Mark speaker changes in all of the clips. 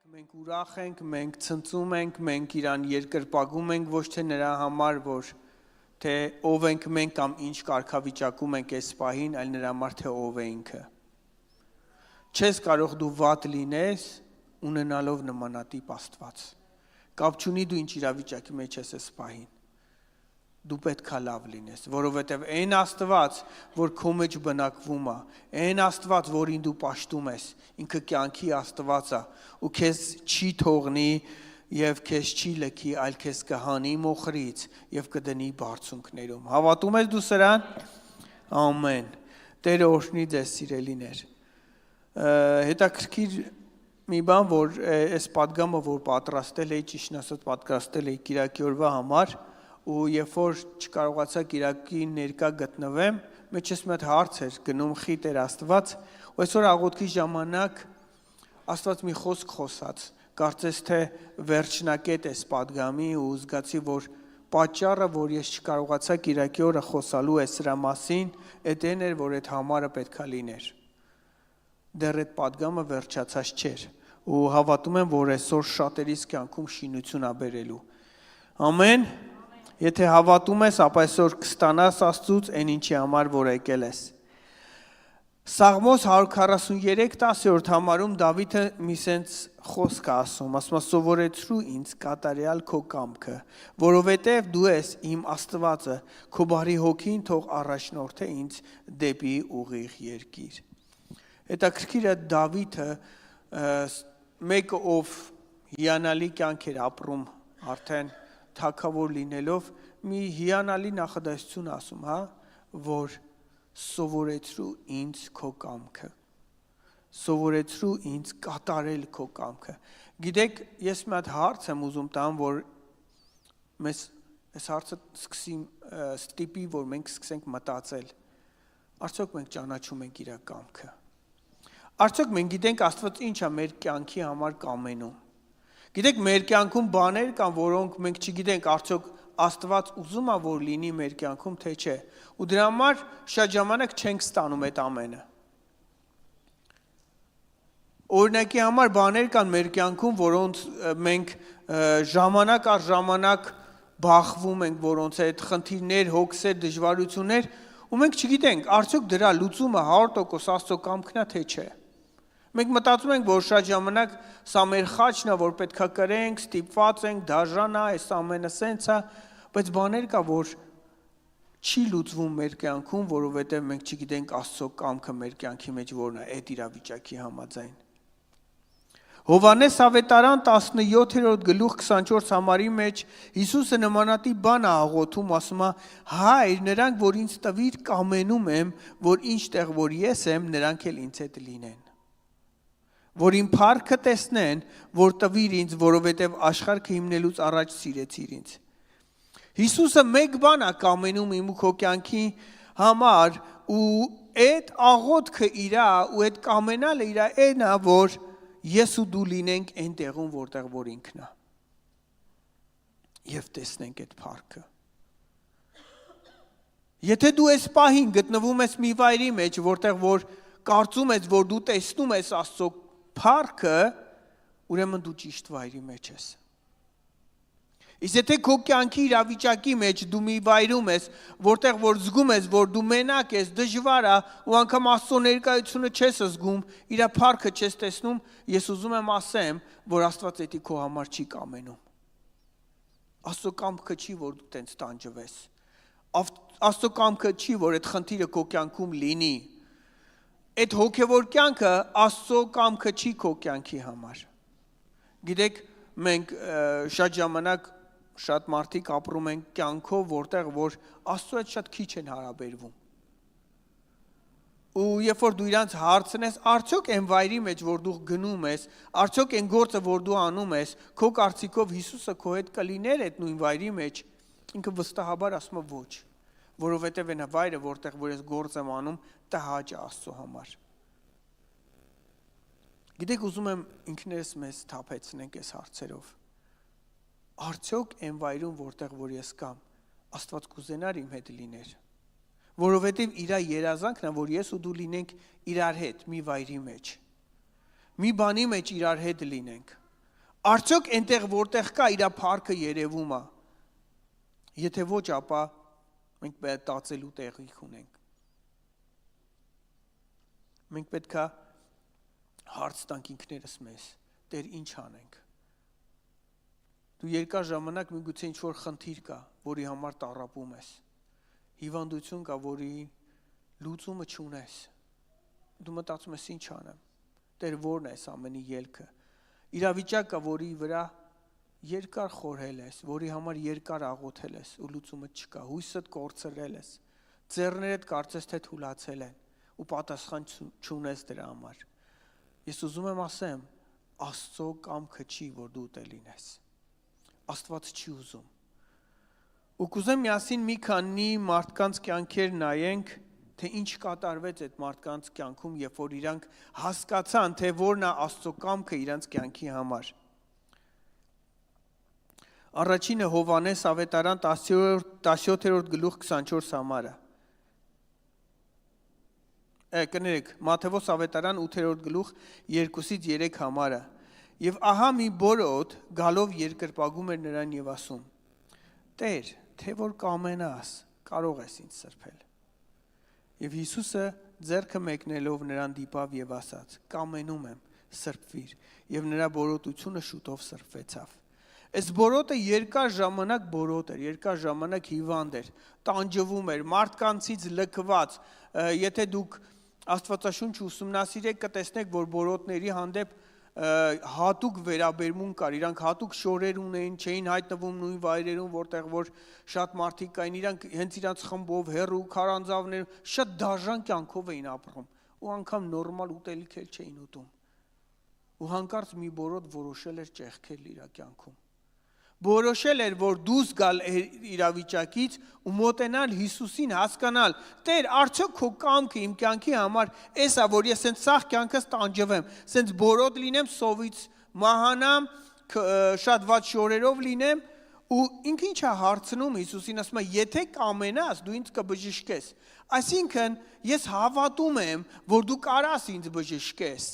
Speaker 1: Մենք ուրախ ենք, մենք ցնծում ենք, մենք իրան երկրպագում ենք ոչ թե նրա համար, որ թե ով ենք մենք կամ ինչ կարգավիճակում ենք այս պահին, այլ նրա համար թե ով է ինքը։ Չես կարող դու վատ լինես ունենալով նմանատիպ Աստված։ Կապ չունի դու ինչ իրավիճակի մեջ ես այս պահին։ Դու պետքա լավ լինես, որովհետև այն Աստված, որ քո մեջ բնակվում է, այն Աստված, որին դու պաշտում ես, ինքը կյանքի Աստված է, ու քեզ չի թողնի եւ քեզ չի լքի, այլ քեզ կհանի մոխրից եւ կդնի բարձունքներում։ Հավատում ես դու սրան։ Ամեն։ Տերը օրհնի ձեզ սիրելիներ։ Հետաքրքիր մի բան, որ այս պատգամը, որ պատրաստել էի, ճիշտն ասած պատրաստել էի Կիրակի օրվա համար, ու երբ որ չկարողացա Կիրակի ներկա գտնվեմ, մեջս մի հատ հարց էր գնում խիտ էր Աստված, ու այսօր աղոթքի ժամանակ Աստված մի խոսք խոսած, կարծես թե վերջնակետ էս պատգամի ու զգացի, որ պատճառը, որ ես չկարողացա Կիրակի օրը խոսալու է սրա մասին, այդ այն էր, որ այդ համարը պետքա լիներ։ Դեռ այդ պատգամը վերջացած չէր, ու հավատում եմ, որ այսօր շատերիս կյանքում շինություն ա բերելու։ Ամեն։ Եթե հավատում ես, ապա այսօր կստանաս Աստծուց այն ինչի համար, որ եկել ես։ Սաղմոս 143-10 համարում Դավիթը մի սենց խոսք է ասում, ասում է սովորեցրու ինձ կատարյալ քո կամքը, որովհետև դու ես իմ Աստվածը, քո բարի հոգին թող առաջնորդե ինձ դեպի ուղիղ երկիր։ Հետաքրքիր է Դավիթը մեկը ով հիանալի կյանք էր ապրում արդեն թագավոր լինելով մի հիանալի նախադասություն ասում, հա, որ սովորեցրու ինձ քո կամքը, սովորեցրու ինձ կատարել քո կամքը։ Գիտեք, ես մի հատ հարց եմ ուզում տամ, որ մեզ այս հարցը ստիպի, որ մենք սկսենք մտածել, արդյոք մենք ճանաչում ենք իր կամքը, արդյոք մենք գիտենք Աստված ինչ է մեր կյանքի համար կամենում։ Գիտեք, մեր կյանքում բաներ կան, որոնք մենք չգիտենք, արդյոք Աստված ուզում է, որ լինի մեր կյանքում, թե չէ։ Ու դրա համար շատ ժամանակ չենք ստանում այդ ամենը։ Օրինակի համար բաներ կան մեր կյանքում, որոնց մենք ժամանակ առ ժամանակ բախվում ենք, որոնց այդ խնդիրներ, հոգսեր, դժվարություններ, ու մենք չգիտենք, արդյոք դրա լուծումը 100% Աստծո կամքն է, թե չէ։ Մենք մտածում ենք, որ շատ ժամանակ սա մեր խաչն է, որ պետքա կրենք, ստիպված ենք, դաժան է, այս ամենը սենց է, բայց բաներ կա, որ չի լուծվում մեր կյանքում, որովհետև մենք չգիտենք Աստծո կամքը մեր կյանքի մեջ որն է, այդ իրավիճակի համաձայն։ Հովհաննես Ավետարան 17-րդ գլուխ 24 համարի մեջ Հիսուսը նմանատիպ բան է աղոթում, ասում է. «Հայր, նրանք, որ ինձ տվիր, կամենում եմ, որ ինչ տեղ որ ես եմ, նրանք էլ ինձ հետ լինեն։ Որ իմ փառքը տեսնեն, որ տվիր ինձ, որովհետև աշխարհը հիմնելուց առաջ սիրեցիր ինձ»։ Հիսուսը մեկ բան է կամենում իմ ու քո կյանքի համար, ու այդ աղոթքը իրա ու այդ կամենալը իրա այն է, որ ես ու դու լինենք այն տեղում, որտեղ որ ինքն է։ Եվ տեսնենք այդ փառքը։ Եթե դու այս պահին գտնվում ես մի վայրի մեջ, որտեղ որ կարծում ես, որ դու տեսնում ես Աստծո փառքը, ուրեմն դու ճիշտ վայրի մեջ ես։ Իսկ եթե քո կյանքի իրավիճակի մեջ դու մի վայրում ես, որտեղ որ զգում ես, որ դու մենակ ես, դժվար է, ու անգամ Աստծո ներկայությունը չես զգում, իր փառքը չես տեսնում, ես ուզում եմ ասեմ, որ Աստված էդի քո համար չի կամենում։ Աստծո կամքը չի, որ դու տենց տանջվես։ Աստծո կամքը չի, որ այդ խնդիրը քո կյանքում լինի։ Այդ հոգևոր կյանքը Աստծո կամքը չի քո կյանքի համար։ Գիտեք, մենք շատ ժամանակ շատ մարդիկ ապրում են կյանքով, որտեղ որ Աստծո հետ շատ քիչ են հարաբերվում։ Ու երբ որ դու իրանց հարցնես, արդյոք այն վայրի մեջ, որ դու գնում ես, արդյոք այն գործը, որ դու անում ես, քո կարծիքով Հիսուսը քո հետ կլիներ այդ նույն վայրի մեջ, ինքը վստահաբար ասում է ոչ, որովհետև այն վայրը, որտեղ որ ես գործ եմ անում, տհաճ է Աստծո համար։ Գիտեք, ուզում եմ ինքներս մեզ թափեցնենք այս հարցերով։ Արդյոք այն վայրում, որտեղ որ ես կամ, Աստված կուզենար իմ հետ լիներ, որովհետև իր երազանքն է, որ ես ու դու լինենք իրար հետ մի վայրի մեջ։ մի բանի մեջ իրար հետ լինենք, Արդյոք այնտեղ որտեղ կա իր փառքը երևում է։ Եթե ոչ, ապա մենք պետք է տածելու տեղիք ունենք։ Մենք պետք է հարց տանք ինքներս մեզ, Տեր ինչ անենք։ Դու երկար ժամանակ միգուցե ինչ-որ խնդիր կա, որի համար տառապում ես։ Հիվանդություն կա, որի լուծումը չունես։ Դու մտածում ես ինչ անեմ։ Տեր որն է այս ամենի ելքը։ Իրավիճակ կա, որի վրա երկար խորհել ես, որի համար երկար աղոթել ես ու լուծումը չկա, հույսդ կորցրել ես, ձեռներդ կարծես թե թուլացել են ու պատասխան չունես դրա համար։ Ես ուզում եմ ասեմ, Աստծո կամքը չի, որ դու ուտել լինես։ Աստված չի ուզում։ Ու կուզեմ միասին մի քանի մարդկանց կյանքեր նայենք, թե ինչ կատարվեց այդ մարդկանց կյանքում, երբ որ իրանք հասկացան, թե որն է Աստծո կամքը իրանց կյանքի համար։ Առաջինը Հովհաննես ավետարան 17-րդ գլուխ 24 համարը։ Կներեք, Մատթեոս ավետարան 8-րդ գլուխ 2-ից 3 համարը։ Եվ ահա մի բորոտ գալով երկրպագում էր նրան եւ ասում. Տեր, թե որ կամենաս, կարող ես ինձ սրբել։ Եվ Հիսուսը ձեռքը մեկնելով նրան դիպավ եւ ասաց. Կամենում եմ, սրբվիր, եւ նրա բորոտությունը շուտով սրբվեցավ։ Այս բորոտը երկար ժամանակ բորոտ էր, երկար ժամանակ հիվանդ էր, տանջվում էր, մարդկանցից լքված։ Եթե դուք Աստվածաշունչը ուսումնասիրեք, կտեսնեք, որ բորոտների հանդեպ հատուկ վերաբերմունք կար, իրանք հատուկ շորեր ունեին, չէին հայտնվում նույն վայրերում, որտեղ որ շատ մարդիկ կային, իրանք հենց իրանք խմբով, հեռու, քարանձավներ, շատ դաժան կյանքով էին ապրում, ու անգամ նորմալ ուտելիք էլ չէին ուտում։ Ու հանկարծ մի բորոտ որոշել էր ճեղքել իր կյանքում։ Որոշել էր, որ դուրս գալ իրավիճակից ու մոտենալ Հիսուսին, հասկանալ, Տեր, արդյոք քո կամքը իմ կյանքի համար էս է, որ ես սենց սաղ կյանքս տանջվեմ, սենց բորոտ լինեմ, սովից մահանամ, շատ վատ շորերով լինեմ, ու ինքը ինչ է հարցնում Հիսուսին, ասում է, եթե կամենաս, դու ինձ կբժշկես։ Այսինքն, ես հավատում եմ, որ դու կարաս ինձ բժշկես,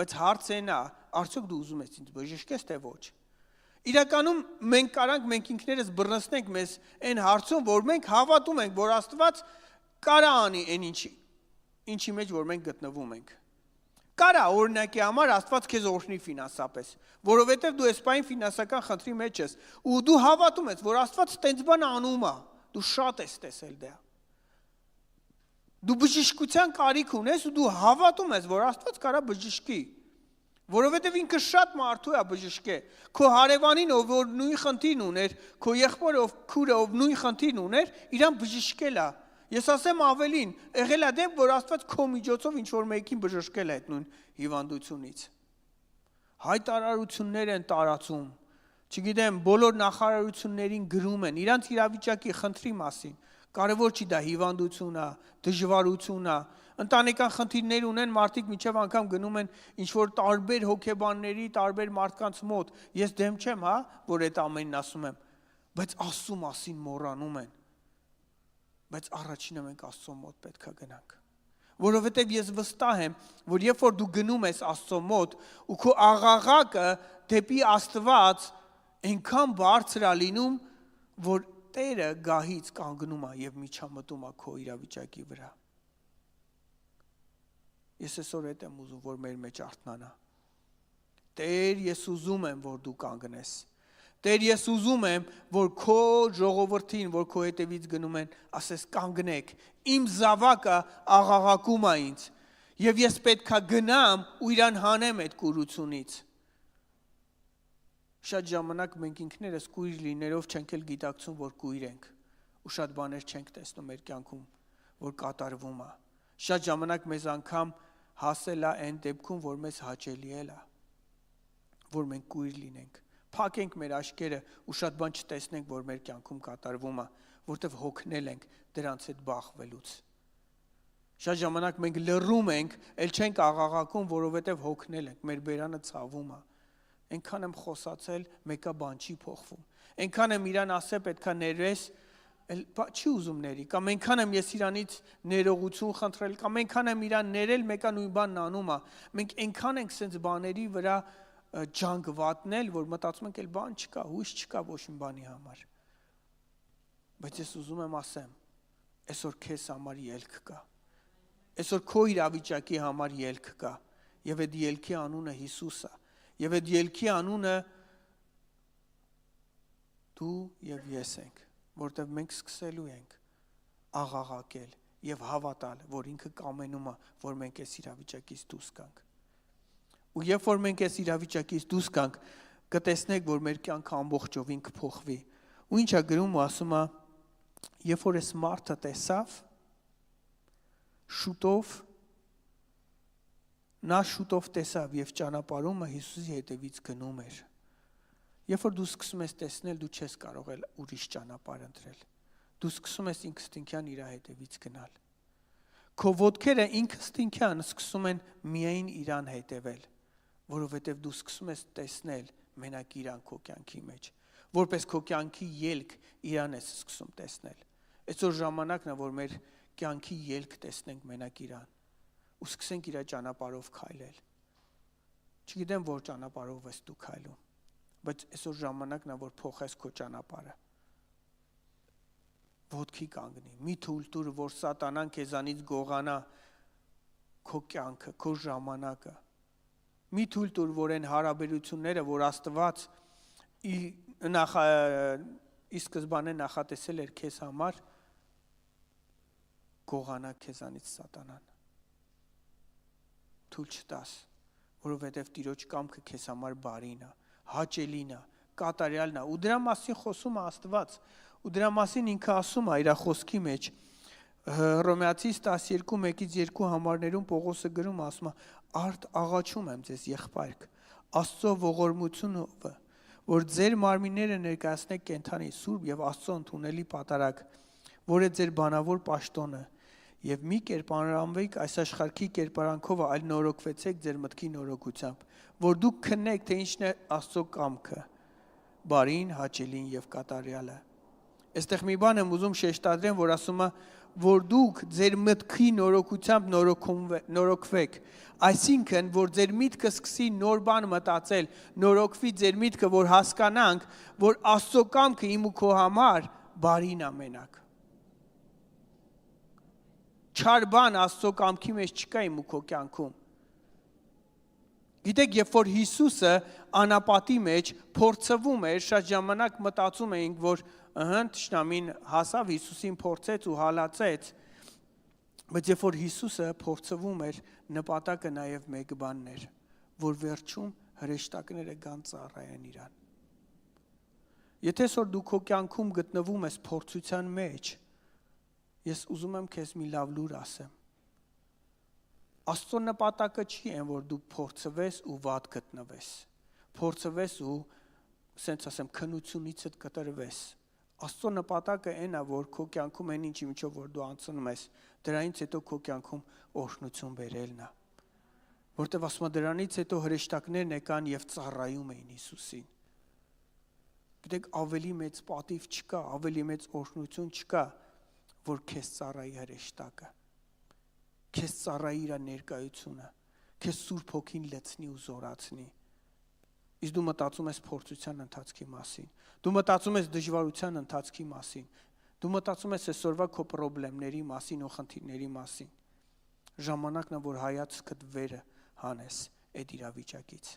Speaker 1: բայց հարցն է, արդյոք դու ուզում ես ինձ բժշկես, թե ոչ։ Իրականում մենք կարանք մենք ինքներս բռնցնենք մեզ այն հարցում, որ մենք հավատում ենք, որ Աստված կարա անի այն ինչի մեջ, որ մենք գտնվում ենք։ Կարա օրինակի համար Աստված քեզ օրհնի ֆինանսապես, որովհետև դու այսպայն ֆինանսական խնդրի մեջ ես, ու դու հավատում ես, որ Աստված տենց բան անում է, դու շատ ես տեսել դա։ Դու բժշկության կարիք ունես ու դու հավատում ես, որ Աստված կարա բժշկի։ Որովհետև ինքը շատ մարդու է բժշկե։ Քո հարևանին, ով որ նույն խնդիրն ուներ, քո եղբորը, ով քուրը, ով նույն խնդիրն ուներ, իրան բժշկել է։ Ես ասեմ ավելին, եղել է դեպք, որ Աստված քո միջոցով ինչ-որ մեկին բժշկել է այդ նույն հիվանդությունից։ Հայտարարություններ են տարածում, չգիտեմ, բոլոր նախարարություններին գրում են, իրանց իրավիճակի խնդրի մասին։ Կարևոր չի դա հիվանդություն է, դժվարություն է, ընտանեկան խնդիրներ ունեն, մարդիկ մինչև անգամ գնում են ինչ-որ տարբեր հոգեբանների, տարբեր մարդկանց մոտ։ Ես դեմ չեմ, հա, որ այդ ամենն ասում եմ, բայց Աստծո մասին մոռանում են։ Բայց առաջինը մենք Աստծո մոտ պետք է գնանք։ Որովհետև ես վստահ եմ, որ երբ որ դու գնում ես Աստծո մոտ ու քո աղաղակը դեպի Աստված այնքան բարձր է լինում, որ Տերը գահից կանգնում է եւ միջամտում է քո իրավիճակի վրա։ Ես այսօր այդ եմ ուզում, որ մեր մեջ արթնանա։ Տեր, ես ուզում եմ, որ դու կանգնես։ Տեր, ես ուզում եմ, որ քո ժողովրդին, որ քո հետևից գնում են, ասես կանգնեք։ Իմ զավակը աղաղակում է ինձ, եւ ես պետքա գնամ ու իրան հանեմ այդ կուրությունից։ Շատ ժամանակ մենք ինքներս կույր լինելով չենք էլ գիտակցում, որ կույր ենք, ու շատ բաներ չենք տեսնում մեր կյանքում, որ կատարվում է։ Շատ ժամանակ մեզ անգամ հասել է այն դեպքում, որ մեզ հաճելի է, որ մենք կույր լինենք, փակենք մեր աչքերը ու շատ բան չտեսնենք, որ մեր կյանքում կատարվում է, որտեղ հոգնել ենք դրանց հետ բախվելուց։ Շատ ժամանակ մենք լռում ենք, ել չենք աղաղակում, որովհետև հոգնել ենք, մեր բերանը ցավում է։ Այնքան եմ խոսացել, մեկը բան չի փոխվում։ Այնքան եմ իրան ասել, պետքա ներես, չի ուզում ների, կամ այնքան եմ ես իրանից ներողություն խնդրել, կամ այնքան եմ իրան ներել, մեկը նույն բանն անում է։ Մենք այնքան ենք սենց բաների վրա ջանք վատնել, որ մտածում ենք, էլ բան չկա, հույս չկա ոչ մի բանի համար։ Բայց ես ուզում եմ ասեմ, այսօր քեզ համար ելք կա։ Այսօր քո իրավիճակի համար ելք կա, եւ այդ ելքի անունը Հիսուս է, եւ այդ ելքի անունը դու եւ ես ենք, որտեղ մենք սկսելու ենք աղաղակել եւ հավատալ, որ ինքը կամենում է, որ մենք այս իրավիճակից դուրս գանք։ Ու երբ որ մենք այս իրավիճակից դուրս գանք, կտեսնեք, որ մեր կյանքը ամբողջովին կփոխվի։ Ու ինչ է գրում ու ասում է, երբ որ այս մարդը տեսավ, շուտով տեսավ եւ ճանապարհումը Հիսուսի հետևից գնում էր։ Երբ որ դու սկսում ես տեսնել, դու չես կարող էլ ուրիշ ճանապարհ ընտրել։ Դու սկսում ես ինքստինքյան իր հետևից գնալ։ Քո ոտքերը ինքստինքյան սկսում են միայն իրան հետևել, որովհետև դու սկսում ես տեսնել մենակ իրան քո կյանքի մեջ, որպես քո կյանքի ելք իրան ես սկսում տեսնել։ Այսօր ժամանակն է, որ մեր կյանքի ելք տեսնենք մենակ իրան ու սկսենք իր ճանապարհով քայլել։ Չգիտեմ, որ ճանապարհով ես դու քայլում, բայց այսօր ժամանակն է, որ փոխես քո ճանապարհը։ Ոտքի կանգնի, մի թույլ տուր, որ սատանան քեզանից գողանա քո կյանքը, քո ժամանակը։ Մի թույլ տուր, որ այն հարաբերությունները, որ Աստված ի սկզբանե նախատեսել էր քեզ համար, գողանա քեզանից սատանան։ Թույլ չտաս, որովհետև Տիրոջ կամքը քեզ համար բարին է, հաճելին է, կատարյալն է, ու դրա մասին խոսում է Աստված, ու դրա մասին ինքը ասում է իր խոսքի մեջ, Հռոմեացիս 12:1-2 համարներում Պողոսը գրում ասում է, արդ աղաչում եմ ձեզ եղբայրք, Աստծո ողորմությունով, որ ձեր մարմինները ներկայացնեք կենդանի սուրբ եւ Աստծո ընդունելի պատարագ, որ է ձեր բանավոր պաշտոնը, եւ մի կերպարանվեք այս աշխարհի կերպարանքով, այլ նորոգվեցեք ձեր մտքի նորոգությամբ, որ դուք քննեք, թե ինչն է Աստծո կամքը, բարին, հաճելին եւ կատարյալը։ Այստեղ մի բան եմ ուզում շեշտադրեմ, որ ասում է, որ դուք ձեր մտքի նորոգությամբ նորոգվեք, այսինքն, որ ձեր միտքը սկսի նոր բան մտածել, նորոգվի ձեր միտքը, որ հասկանանք, որ Աստծո կամքը իմ ու քո համար բարին է մենակ։ Չար բան Աստծո կամքի մեջ չկա իմ ու քո կյանքում։ Գիտեք, երբ որ Հիսուսը անապատի մեջ փորձվում էր, շատ ժամանակ մտածում էինք, որ թշնամին հասավ Հիսուսին փորձեց ու հալածեց, բայց երբ որ Հիսուսը փորձվում էր, նպատակը նաև մեկ բանն էր, որ վերջում հրեշտակները գան ծառայեն իրան։ Եթե այսօր դու քո կյանքում գտնվում ես փորձության մեջ, ես ուզում եմ քեզ մի լավ լուր ասեմ։ Աստծո նպատակը չի այն, որ դու փորձվես ու վատ գտնվես, փորձվես ու, ասենց ասեմ, քնությունիցդ կտրվես։ Աստծո նպատակը այն է, որ քո կյանքում այն ինչի միջով որ դու անցնում ես, դրանից հետո քո կյանքում օրհնություն բերելն է։ Որտեվ ասում է դրանից հետո հրեշտակներն եկան եւ ծառայում էին Հիսուսին։ Գիտեք, ավելի մեծ պատիվ չկա, ավելի մեծ օրհնություն չկա, որ քեզ ծառայի հրեշտակը, քեզ ծառայի իր ներկայությունը, քեզ Սուրբ Հոգին լցնի ու զորացնի։ Իսկ դու մտածում ես փորձության ընթացքի մասին, դու մտածում ես դժվարության ընթացքի մասին, դու մտածում ես այսօրվա քո խնդիրների մասին ու խնդիրների մասին։ Ժամանակն է, որ հայացքդ վերը հանես այդ իրավիճակից։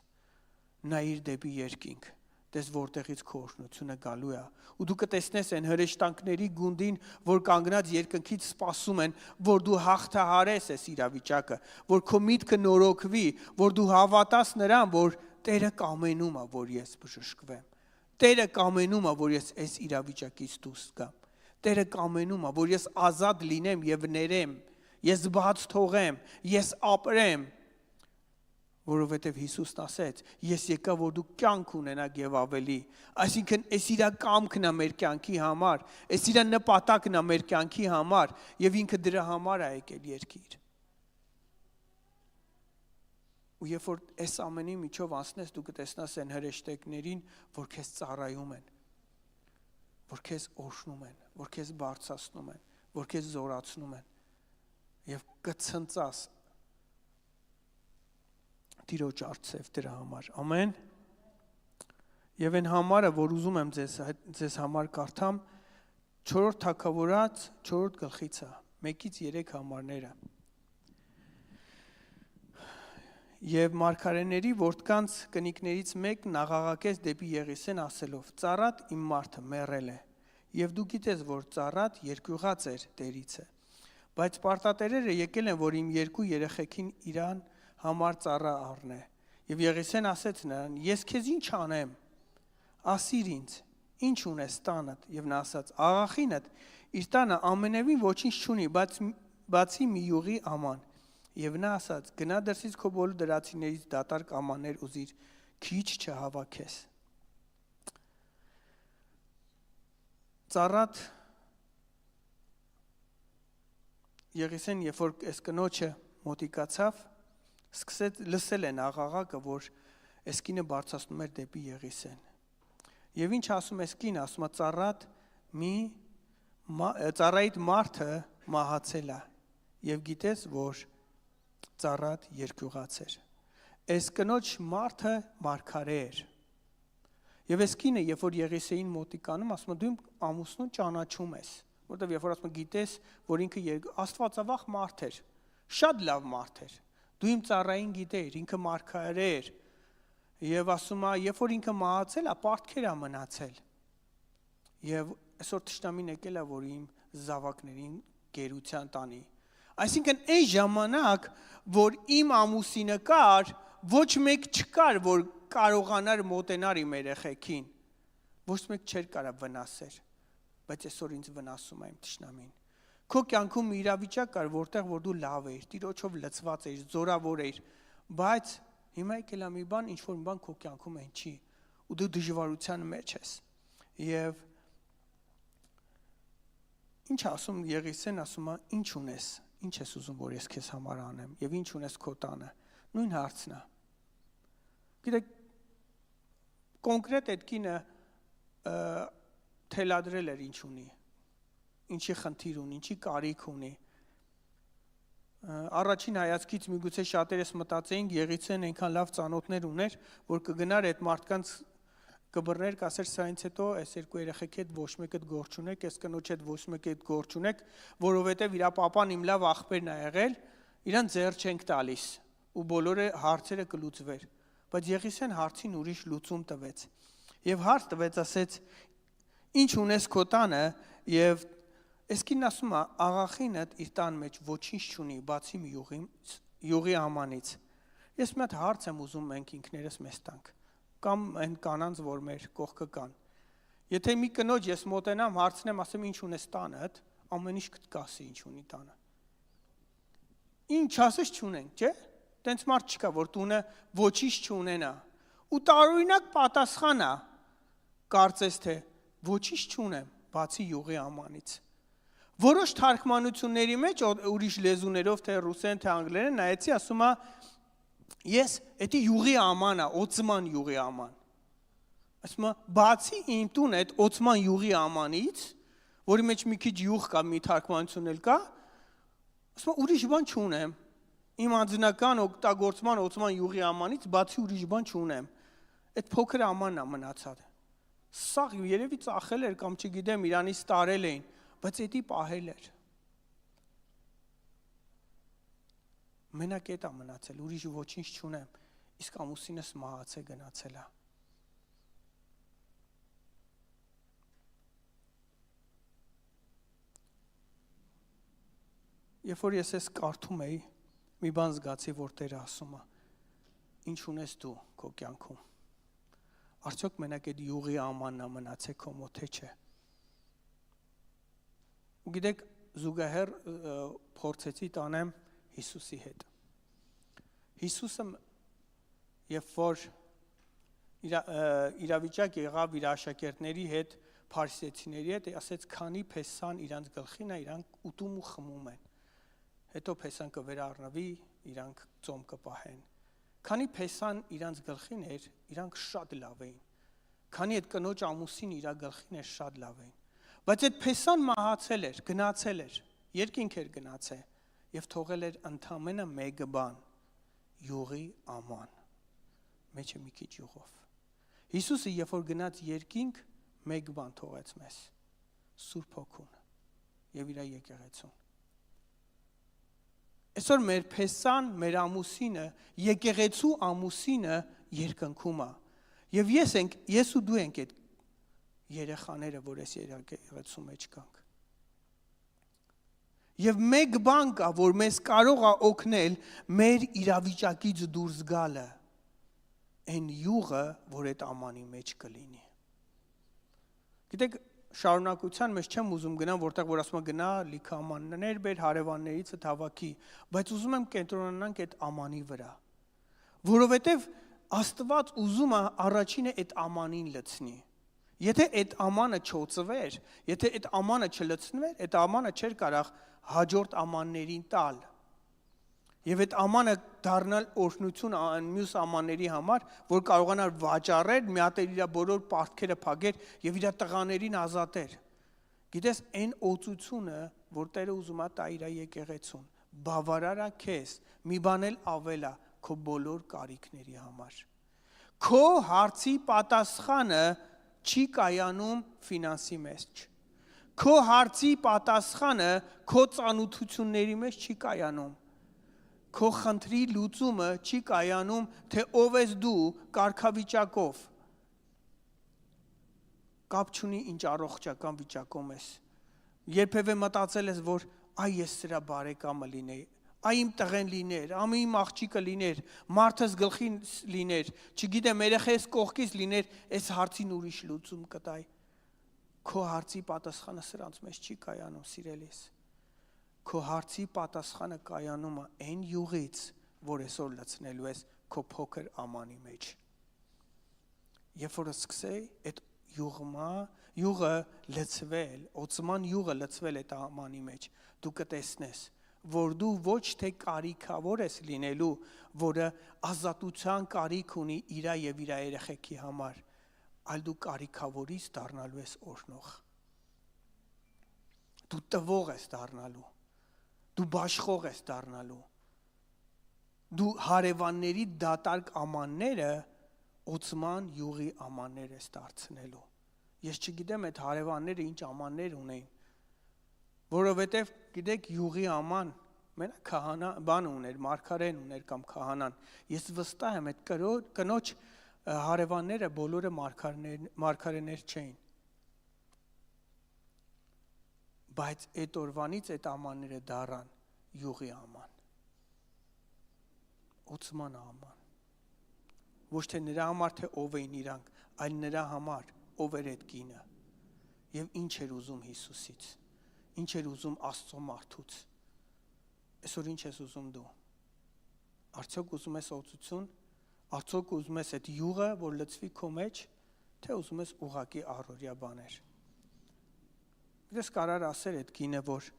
Speaker 1: Նայիր դեպի երկինք, տես որտեղից քո օրհնությունը գալու է, ու դու կտեսնես այն հրեշտակների գունդին, որ կանգնած երկնքից սպասում են, որ դու հաղթահարես այս իրավիճակը, որ քո միտքը նորոգվի, որ դու հավատաս նրան, որ Տերը կամենում է, որ ես բժշկվեմ։ Տերը կամենում է, որ ես այս իրավիճակից դուրս գամ։ Տերը կամենում է, որ ես ազատ լինեմ եւ ներեմ, ես բաց թողեմ, ես ապրեմ, որովհետև Հիսուսն ասեց, ես եկա, որ դու կյանք ունենաք եւ ավելի։ Այսինքն, այս իր կամքն է մեր կյանքի համար, այս իր նպատակն է մեր կյանքի համար եւ ինքը դրա համար է եկել երկիր։ Ու երբ որ այս ամենի միջով անցնես, դու կտեսնաս այն հրեշտակներին, որ քեզ ծառայում են, որ քեզ օրհնում են, որ քեզ բարձրացնում են, որ քեզ զորացնում են եւ կցնծաս Տիրոջ արծև դրա համար, ամեն, և են համարը, որ ուզում եմ ձեզ համար կարդամ, 4 թագավորաց 4 գլխիցը, 1-ից 3 համարները, և մարգարեների որդկանց կնիկներից մեկն աղաղակեց դեպի Եղիսեն ասելով, ծառատ իմ մարդը մեռել է, և դու գիտես, որ ծառատ երկյուղած էր տերիցը, բայց պարտատերերը եկել են, որ իմ 2 երեխեքին իրան համար ծառա առնե, և Եղիսեն ասեց նրան, ես քեզ ինչ անեմ, ասիր ինձ, ինչ ունես տանդ, և նա ասաց, աղախինդ իր տանը ամենևին ոչինչ չունի, բացի մի յուղի աման, և նա ասաց, գնա դրսից քո բոլոր դրացիներից դատարկ ամաններ ուզիր, քիչ չհավաքես։ Ծառատ Եղիսեն, երբ որ այս կնոջը մոտիկացավ, սկսեց լսել են աղաղակը, որ այս կինը բարձրացնում էր դեպի Եղիսեն։ Եվ ինչ ասում այս կինը, ասում է ծառայիդ մարդը մահացել է, և գիտես, որ ծառատ երկյուղած էր։ Այս կնոջ մարդը մարգարե էր։ Եվ այս կինը, երբ որ Եղիսեին մոտիկանում, ասում է դու իմ ամուսնուն ճանաչում ես, որտեղ երբ որ ասում է գիտես, որ ինքը աստվածավախ մարդ էր, շատ լավ մարդ էր։ Դու իմ ծառային գիտեիր, ինքը մարգարե էր, և ասում է, երբ որ ինքը մահացել է, պարտքեր է մնացել, և այսօր թշնամին եկել է, որ իմ զավակներին գերության տանի։ Այսինքն այն ժամանակ, որ իմ ամուսինը կար, ոչ մեկ չկար, որ կարողանար մոտենար իմ երեխեքին, ոչ մեկ չէր կարա վնասեր, բայց այսօր ինձ վնասում է իմ թշնամին։ Քո կյանքում իրավիճակ կար, որտեղ որ դու լավ էիր, Տիրոջով լցված էիր, զորավոր էիր, բայց հիմա եկել է մի բան, ինչ-որ մի բան քո կյանքում այն չի, ու դու դժվարության մեջ ես։ Եվ ինչ ասում Եղիսեն, ասում է, ինչ ունես, ինչ ես ուզում, որ ես քեզ համար անեմ, և ինչ ունես քո տանը, նույն հարցն է։ Գիտեք, կոնկրետ այդ կինը թելադրել էր ինչ ունի, ինչի խնդիր ունի, ինչի կարիք ունի։ Առաջին հայացքից միգուցե շատերս մտածեինք Եղիսեն այնքան լավ ծանոթներ ուներ, որ կգնար այդ մարդկանց կբռներ, կասեր սա ինձ հետո այս 2 երեխեքի հետ ոչ մեկդ գործ չունեք, այս կնոջ հետ ոչ մեկի հետ գործ չունեք, որովհետև իր պապան իմ լավ աղբերն է եղել, իրան ձեռ չենք տալիս ու բոլորը հարցերը կլուծվեր։ Բայց Եղիսեն հարցին ուրիշ լուծում տվեց։ Եվ հարց տվեց, ասեց, ինչ ունես քո տանը, և այս կինն ասում է, աղախինդ իր տան մեջ ոչինչ չունի, բացի մի յուղի ամանից։ Ես մի հատ հարց եմ ուզում մենք ինքներս մեզ տանք, կամ այն կանանց, որ մեր կողքը կան։ Եթե մի կնոջ ես մոտենամ, հարցնեմ, ասեմ ինչ ունես տանդ, ամեն ինչ կասի ինչ ունի տանը։ Ինչ ասես չունենք, չէ՞։ Տենց մարդ չկա, որ տունը ոչինչ չունենա։ Ու տարօրինակ պատասխան է, կարծես թե ոչինչ չունեմ, բացի յուղի ամանից։ Որոշ թարգմանությունների մեջ, ուրիշ լեզուներով, թե ռուսերեն, թե անգլերեն, նայեցի, ասում է, ես էդի յուղի աման է, օծման յուղի աման։ Ասում է, բացի իմ տուն այդ օծման յուղի ամանից, որի մեջ մի քիչ յուղ կա, մի թարգմանություն էլ կա, ասում է, ուրիշ բան չունեմ։ Իմ անձնական օգտագործման օծման յուղի ամանից, բացի ուրիշ բան չունեմ։ Այդ փոքր ամանն է մնացած։ Սաղ երևի ծախել էր կամ չգիտեմ իրանից տարել էին, բայց էդի պահել էր։ Մենակ էդ է մնացել, ուրիշ ոչինչ չունեմ, իսկ ամուսինս մահացե գնացել է։ Երբ որ ես ես կարդում էի, մի բան զգացի, որ Տերը ասում է, ինչ ունես դու քո կյանքում։ Արդյոք մենակ այդ յուղի ամանն է մնացել քո մոտ, թե չէ։ Ու գիտեք, զուգահեռ փորձեցի տանեմ Հիսուսի հետ։ Հիսուսը, երբ որ իրավիճակ եղավ իր աշակերտների հետ, փարիսեցիների հետ, ասեց, քանի փեսան իրանց գլխին է, իրանք ուտում ու խմում են։ Հետո փեսան կվերառնվի, իրանք ծոմ կպահեն։ Քանի փեսան իրանց գլխին էր, իրանք շատ լավ էին։ Քանի այդ կնոջ ամուսին իր գլխին էր, շատ լավ էին։ Բայց այդ փեսան մահացել էր, գնացել էր, երկինք էր գնացել եւ թողել էր ընդամենը մեկը բան՝ յուղի աման։ մեջը մի քիչ յուղով։ Հիսուսը երբ որ գնաց երկինք, մեկ բան թողեց մեզ. Սուրբ Հոգուն եւ իր եկեղեցուն։ Այսօր մեր Փեսան, մեր ամուսինը, եկեղեցու ամուսինը երկնքում է։ Եվ ես ու դու ենք այդ երեխաները, որ այս եկեղեցու մեջ կանք։ Եվ մեկ բան կա, որ մեզ կարող է օգնել մեր իրավիճակից դուրս գալը, այն յուղը, որ այդ ամանի մեջ կլինի։ Գիտեք, շարունակության մեջ չեմ ուզում գնամ, որտեղ որ ասում եմ գնա լիքը ամաններ բեր հարևաններից հավաքի, բայց ուզում եմ կենտրոնանանք այդ ամանի վրա, որովհետև Աստված ուզում է առաջինը այդ ամանին լցնի։ Եթե այդ ամանը չօծվեր, եթե այդ ամանը չլցնվեր, այդ ամանը չէր կարող հաջորդ ամաններին տալ։ Եվ այդ ամանը դառնալ օրհնություն մյուս ամանների համար, որ կարողանար վաճառել, մի հատ իր բոլոր պարտքերը փակեր եւ իր տղաներին ազատեր։ Գիտես, այն օծությունը, որ Տերը ուզում է տա իր եկեղեցուն, բավարար է քեզ, մի բան էլ ավել է քո բոլոր կարիքների համար։ Քո հարցի պատասխանը չի կայանում ֆինանսի մեջ։ Քո հարցի պատասխանը քո ծանոթությունների մեջ չի կայանում։ Քո խնդրի լուծումը չի կայանում, թե ով ես դու կարգավիճակով։ Կապ չունի ինչ առողջական վիճակում ես։ Երբևէ մտածել ես, որ այ ես սրա բարեկամը լինեի, այ իմ տղեն լիներ, իմ աղջիկը լիներ, մարդս գլխին լիներ, չգիտեմ, երեխես կողքից լիներ, այս հարցին ուրիշ լուծում կտայ։ Քո հարցի պատասխանը սրանց մեջ չի կայանում, սիրելիս։ Քո հարցի պատասխանը կայանում է այն յուղից, որ այսօր լցնելու ես քո փոքր ամանի մեջ։ Երբ որ սկսեի այդ յուղը լցվել, օծման յուղը լցվել այդ ամանի մեջ, դու կտեսնես, որ դու ոչ թե կարիքավոր ես լինելու, որը ազատության կարիք ունի իր եւ իր երեխեքի համար, այլ դու կարիքավորից դառնալու ես օրհնող։ Դու տվող ես դառնալու, դու բաշխող ես դառնալու, դու հարևանների դատարկ ամանները օծման յուղի ամաններ ես դարձնելու։ Ես չգիտեմ այդ հարևանները ինչ ամաններ ունեն, որովհետև գիտեք յուղի աման, մենակ քահանա բան ուներ, մարգարեն ուներ կամ քահանան։ Ես վստահ եմ այդ կնոջ հարևանները բոլորը մարգարեներ չէին։ Բայց այդ օրվանից այդ ամանները դառան յուղի աման։ Օծման աման։ Ոչ թե նրա համար թե ով էին իրանք, այլ նրա համար ով էր այդ կինը։ Եվ ինչ էր ուզում Հիսուսից։ Ինչ էր ուզում Աստծո մարդուց։ Այսօր ինչ ես ուզում դու։ Արդյոք ուզում ես օծություն, արդյոք ուզում ես այդ յուղը, որ լցվի քո մեջ, թե ուզում ես ուղակի առօրյա բաներ։ Գիտես կարար ասել այդ կինը, որ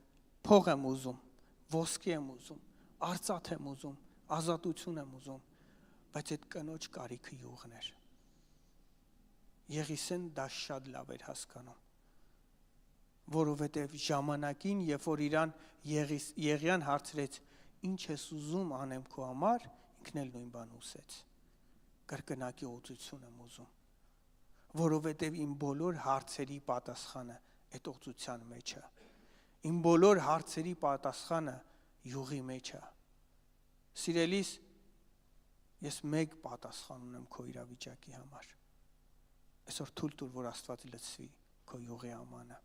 Speaker 1: փող եմ ուզում, ոսկի եմ ուզում, արծաթ եմ ուզում, ազատություն եմ ուզում, բայց այդ կնոջ կարիքը յուղն էր։ Եղիսեն դա շատ լավ էր հասկանում, որովհետև ժամանակին, երբ որ իրան Եղիան հարցրեց, ինչ ես ուզում անեմ քո համար, ինքն էլ նույն բան ուսեց։ Կրկնակի օծություն եմ ուզում, որովհետև իմ բոլոր հարցերի պատասխանը այդ օծության մեջ է։ Իմ բոլոր հարցերի պատասխանը յուղի մեջ է։ Սիրելիս, ես մեկ պատասխան ունեմ քո իրավիճակի համար։ Այսօր թույլ տուր, որ Աստված լցվի քո յուղի ամանը։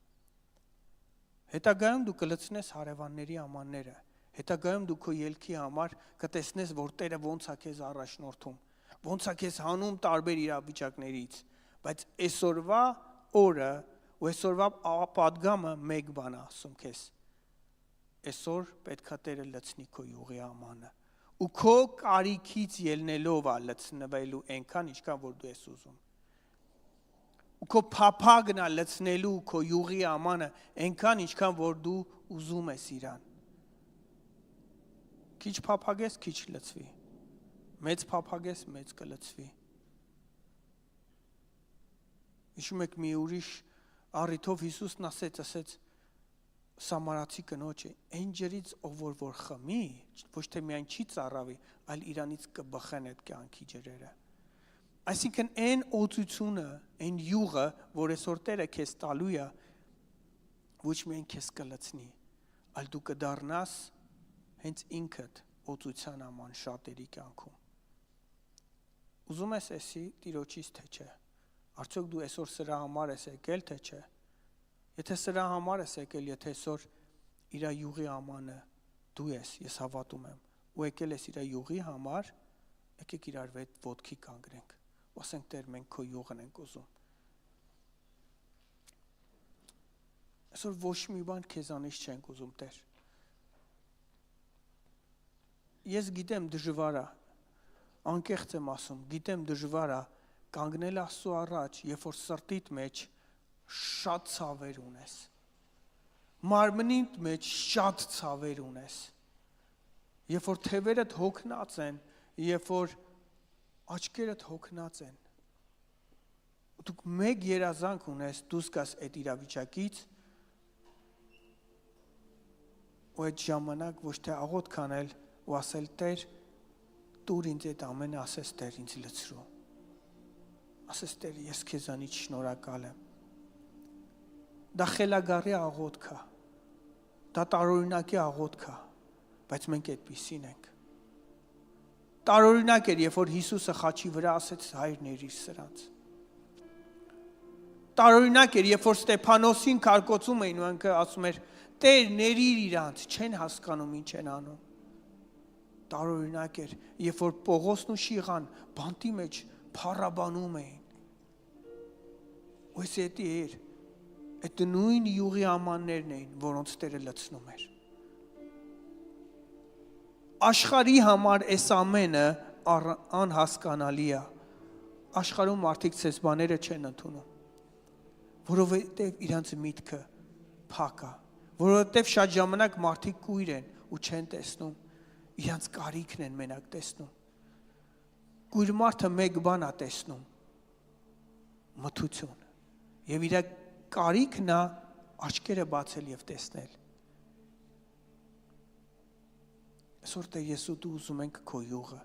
Speaker 1: Հետագայում դու կլցնես հարևանների ամանները, հետագայում դու քո ելքի համար կտեսնես, որ Տերը ոնց է քեզ առաջնորդում, ոնց է քեզ հանում տարբեր իրավիճակներից, բայց այսօրվա օրը ու այսօրվա պատգամը մեկ բան է ասում քեզ։ Այսօր պետք է Տերը լցնի քո յուղի ամանը, ու քո կարիքից ելնելով է լցնվելու այնքան, ինչքան որ դու ես ուզում։ Ու քո փափագն է լցնելու քո յուղի ամանը այնքան, ինչքան որ դու ուզում ես իրան։ Քիչ փափագես, քիչ լցվի։ Մեծ փափագես, մեծ կլցվի։ Հիշում եք մի ուրիշ առիթով Հիսուսն ասեց Սամարացի կնոջը, այն ջրից ով որ խմի, ոչ թե միայն չի ծառավի, այլ իրանից կբխեն այդ կյանքի ջրերը։ Այսինքն այն օծությունը, այն յուղը, որ այսօր Տերը քեզ տալու է, ոչ միայն քեզ կլցնի, այլ դու կդառնաս հենց ինքդ օծության աման շատերի կյանքում։ Ուզում ես էսի Տիրոջից թե չէ։ Արդյոք դու այսօր սրա համար ես եկել թե չէ։ Եթե սրա համար ես եկել, եթե այսօր իր յուղի ամանը դու ես, ես հավատում եմ, ու եկել ես իր յուղի համար, եկեք իրար հետ ոտքի կանգնենք։ Ու ասենք Տեր, մենք քո յուղն ենք ուզում։ Այսօր ոչ մի բան քեզանից չենք ուզում, Տեր։ Ես գիտեմ դժվար է, անկեղծ եմ ասում, գիտեմ դժվար է կանգնել Աստծո առաջ, երբ որ սրտիդ մեջ շատ ցավեր ունես։ Մարմնիդ մեջ շատ ցավեր ունես։ Երբ որ թևերդ հոգնած են, երբ որ աչքերդ հոգնած են։ Դուք մեկ երազանք ունես, դուրս գաս այդ իրավիճակից, ու այդ ժամանակ ոչ թե աղոթք անել ու ասել Տեր, տուր ինձ այդ ամենը, ասես Տեր ինձ լցրու։ Ասես Տեր, ես քեզանից շնորհակալ եմ։ Դա խելագարի աղոթք է։ Դա տարօրինակի աղոթք է, բայց մենք այդպիսին ենք։ Տարօրինակ էր, երբ որ Հիսուսը խաչի վրա ասեց Հայր ներիր սրանց։ Տարօրինակ էր, երբ որ Ստեփանոսին քարկոծում էին ու ինքը ասում էր Տեր ներիր իրանց, չեն հասկանում ինչ են անում։ Տարօրինակ էր, երբ որ Պողոսն ու Շիղան բանտի մեջ փառաբանում էին։ Ու էսի էր, այդ նույն յուղի ամաններն էին, որոնց Տերը լցնում էր։ Աշխարհի համար այս ամենը անհասկանալի է։ Աշխարհում մարդիկ ցեզբաները չեն ընդունում, որովհետև իրանց միտքը փակ է, որովհետև շատ ժամանակ մարդիկ կույր են ու չեն տեսնում, իրանց կարիքն են մենակ տեսնում։ Կույր մարդը մեկ բան է տեսնում՝ մթություն, եւ իր կարիքն է աչքերը բացել եւ տեսնել։ Այսօր Տեր ես ու դու ուզում ենք քո յուղը։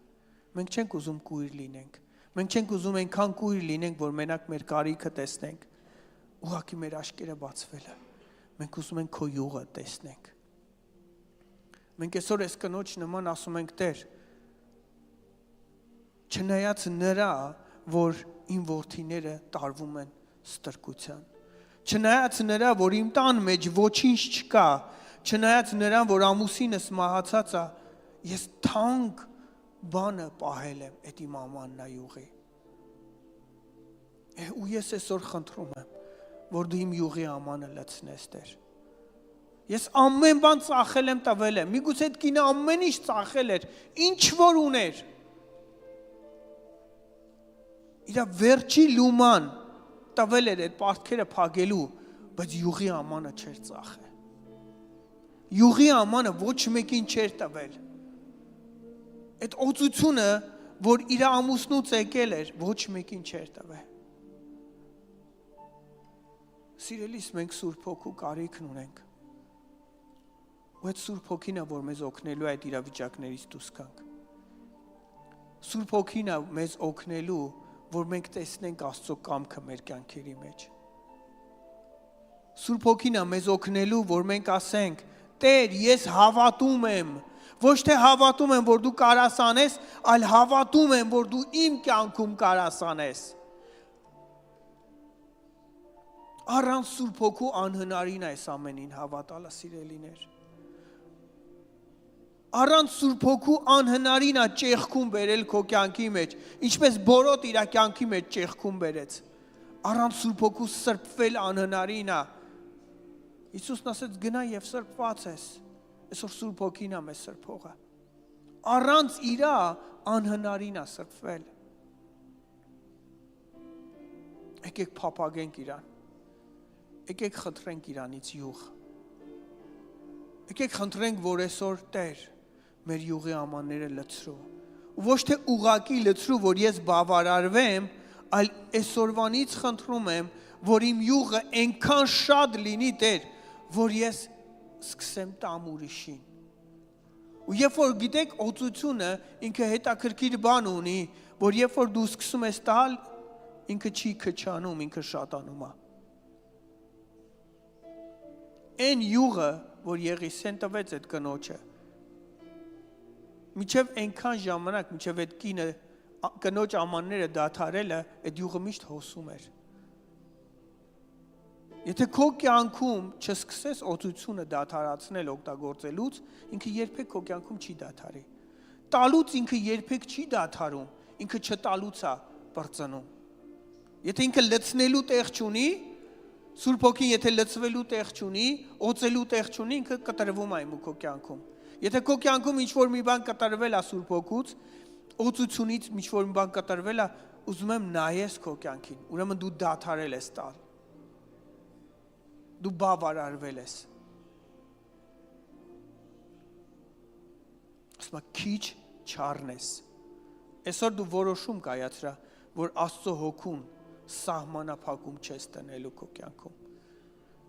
Speaker 1: Մենք չենք ուզում կույր լինենք։ Մենք չենք ուզում այնքան կույր լինենք, որ մենակ մեր կարիքը տեսնենք։ Ուղղակի մեր աչքերը բացվել է։ Մենք ուզում ենք քո յուղը տեսնենք։ Մենք այսօր այս կնոջ նման ասում ենք Տեր, չնայած նրա, որ իմ որդիները տարվում են ստրկության։ Չնայած նրա, որ իմ տան մեջ ոչինչ չկա, չնայած նրան, որ ամուսինս մահացած է, ես թանկ բանը պահել եմ այդ իմ ամանն յուղի։ Ու ես այսօր խնդրում եմ, որ դու իմ յուղի ամանը լցնես, Տեր։ Ես ամեն բան ծախել եմ, տվել եմ։ Միգուցե այդ կինը ամեն ինչ ծախել էր, ինչ որ ուներ։ Իր վերջի լուման տվել էր այդ պարտքերը փակելու, բայց յուղի ամանը չէր ծախել։ Յուղի ամանը ոչ մեկին չէր տվել։ Այդ օծությունը, որ իր ամուսնուց եկել էր, ոչ մեկին չէր տվել։ Սիրելիս, մենք Սուրբ Հոգու կարիքն ունենք։ Ու այդ Սուրբ Հոգին է, որ մեզ օգնելու այդ իրավիճակներից դուրս գանք։ Սուրբ Հոգին է մեզ օգնելու, որ մենք տեսնենք Աստծո կամքը մեր կյանքերի մեջ։ Սուրբ Հոգին է մեզ օգնելու, որ մենք ասենք. Տեր, ես հավատում եմ, ոչ թե հավատում եմ, որ դու կարաս անես, այլ հավատում եմ, որ դու իմ կյանքում կարաս անես։ Առանց Սուրբ Հոգու անհնարին է այս ամենին հավատալը, սիրելիներ։ Առանց Սուրբ Հոգու անհնարին է ճեղքում բերել քո կյանքի մեջ, ինչպես Բորոտ իր կյանքի մեջ ճեղքում բերեց։ Առանց Սուրբ Հոգու սրբվել անհնարին է։ Հիսուսն ասեց գնա եւ սրբված ես։ Այսօր Սուրբ Հոգին է մեզ սրբողը։ Առանց իրա անհնարին է սրբվել։ Եկեք փափագենք իրան։ Եկեք խնդրենք իրանից յուղ։ Եկեք խնդրենք, որ այսօր Տեր մեր յուղի ամանները լցրու։ Ու ոչ թե ուղակի լցրու, որ ես բավարարվեմ, այլ այսօրվանից խնդրում եմ, որ իմ յուղը այնքան շատ լինի, Տեր, որ ես սկսեմ տամ ուրիշին։ Ու երբ որ գիտեք օծությունը ինքը հետաքրքիր բան ունի, որ երբ որ դու սկսում ես տալ, ինքը չի քչանում, ինքը շատանում է։ Այն յուղը, որ Եղիսեն տվեց այդ կնոջը, միջև այնքան ժամանակ, միջև այդ կինը կնոջ ամանները դադարելը, այդ յուղը միշտ հոսում էր։ Եթե քո կյանքում չսկսես օծությունը դադարացնել օգտագործելուց, ինքը երբեք քո կյանքում չի դադարի։ Տալուց ինքը երբեք չի դադարում, ինքը չտալուց է բրծնում։ Եթե ինքը լցնելու տեղ չունի, Սուրբ Հոգին եթե լցվելու տեղ չունի, օծելու տեղ չունի, ինքը կտրվում է իմ քո կյանքում։ Եթե քո կյանքում ինչ-որ մի բան կտրվել է Սուրբ Հոգուց, օծությունից ինչ-որ մի բան կտրվել է, ուզում եմ նայես քո կյանքին, ուրեմն դու դադարել ես տալ։ Դու բավարարվել ես։ Ասում եմ քիչ չառնես։ Այսօր դու որոշում կայացրա, որ Աստծո հոգուն սահմանափակում չես տնելու քո կյանքում։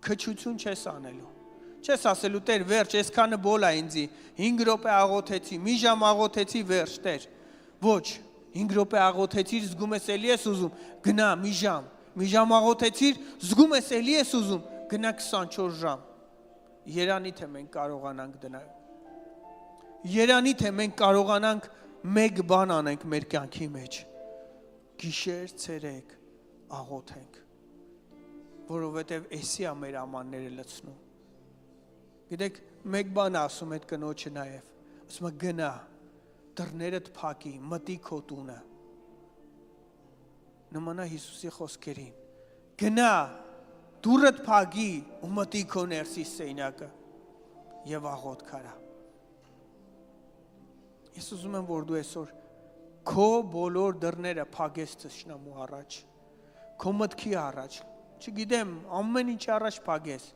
Speaker 1: Քչություն չես անելու։ Չես ասելու Տեր, վերջ, այսքանը բոլ է ինձի, 5 րոպե աղոթեցի, մի ժամ աղոթեցի, վերջ, Տեր։ Ոչ, 5 րոպե աղոթեցիր, զգում ես էլի ես ուզում, գնա մի ժամ աղոթեցիր, զգում ես էլի ես ուզում, գնա 24 ժամ։ Երանի թե մենք կարողանանք դնել։ Երանի թե մենք կարողանանք մեկ բան անենք մեր կյանքի մեջ։ Գիշեր, ցերեկ աղոթենք, որովհետև էսի է մեր ամանները լցնում։ Գիտեք, մեկ բան ասում այդ կնոջը նաև, ասում է գնա, դռներդ փակի, մտի քո տունը։ Նմանա Հիսուսի խոսքերին։ Գնա, դուռդ փակի ու մտի քո ներսի սենյակը եւ աղոթք արա։ Ես ուզում եմ, որ դու այսօր քո բոլոր դռները փակես թշնամու առաջ, քո մտքի առաջ, չգիտեմ, ամեն ինչ առաջ փակես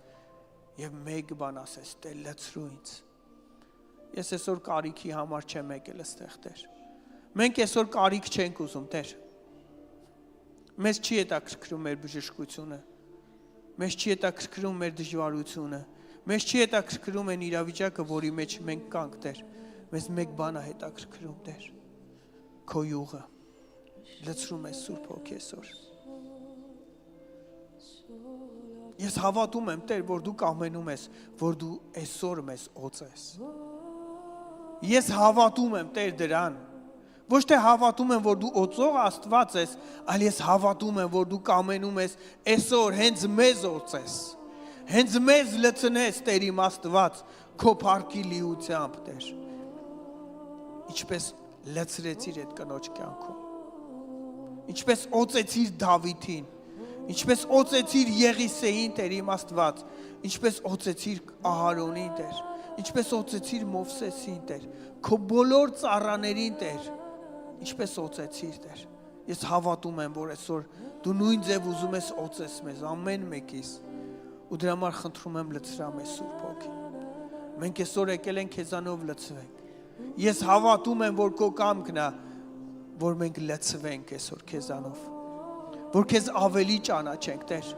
Speaker 1: եւ մեկ բան ասես, Տեր լցրու ինձ։ Ես այսօր կարիքի համար չեմ եկել այստեղ, Տեր։ Մենք այսօր կարիք չենք ուզում, Տեր։ Մեզ չի հետաքրքրում մեր բժշկությունը, մեզ չի հետաքրքրում մեր դժվարությունը, մեզ չի հետաքրքրում այն իրավիճակը, որի մեջ մենք կանք, Տեր։ Մեզ մեկ բան է հետաքրքրում, Տեր։ Քո յուղը լցրում ես Սուրբ Հոգի այսօր։ Ես հավատում եմ, Տեր, որ դու կամենում ես, որ դու այսօր մեզ օծես։ Ես հավատում եմ, Տեր, դրան։ Ոչ թե հավատում եմ, որ դու օծող Աստված ես, այլ ես հավատում եմ, որ դու կամենում ես այսօր հենց մեզ օծես։ Հենց մեզ լցնես, Տեր իմ Աստված, քո փառքի լիությամբ, Տեր։ Ինչպես լցրեցիր այդ կնոջ կյանքում։ Ինչպես օծեցիր Դավիթին, ինչպես օծեցիր Եղիսեին, Տեր իմ Աստված, ինչպես օծեցիր Ահարոնին, Տեր, ինչպես օծեցիր Մովսեսին, Տեր, քո բոլոր ծառաներին, Տեր, ինչպես օծեցիր, Տեր։ Ես հավատում եմ, որ այսօր դու նույն ձև ուզում ես օծես մեզ, ամեն մեկիս, ու դրա համար խնդրում եմ լցրա մեզ Սուրբ Հոգի։ Մենք այսօր եկել ենք քեզանով լցվենք։ Ես հավատում եմ, որ քո կամքն է, որ մենք լցվենք այսօր քեզանով, որ քեզ ավելի ճանաչենք, Տեր։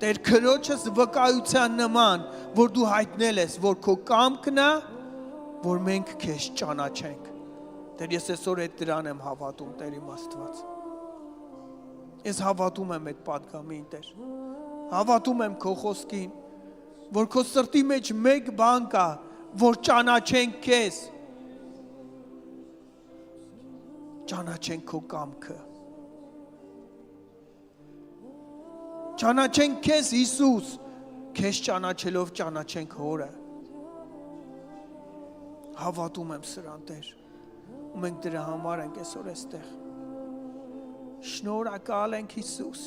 Speaker 1: Տեր, քրոջս վկայության նման, որ դու հայտնել ես, որ քո կամքն է, որ մենք քեզ ճանաչենք։ Տեր, ես այսօր այդ դրան եմ հավատում, Տեր իմ Աստված։ Ես հավատում եմ այդ պատգամին, Տեր։ Հավատում եմ քո խոսքին, որ քո սրտի մեջ մեկ բան կա, որ ճանաչենք քեզ, ճանաչենք քո կամքը, ճանաչենք քեզ Հիսուս, քեզ ճանաչելով ճանաչենք Հորը։ Հավատում եմ սրան, Տեր, ու մենք դրա համար ենք այսօր այստեղ։ Շնորհակալ ենք Հիսուս,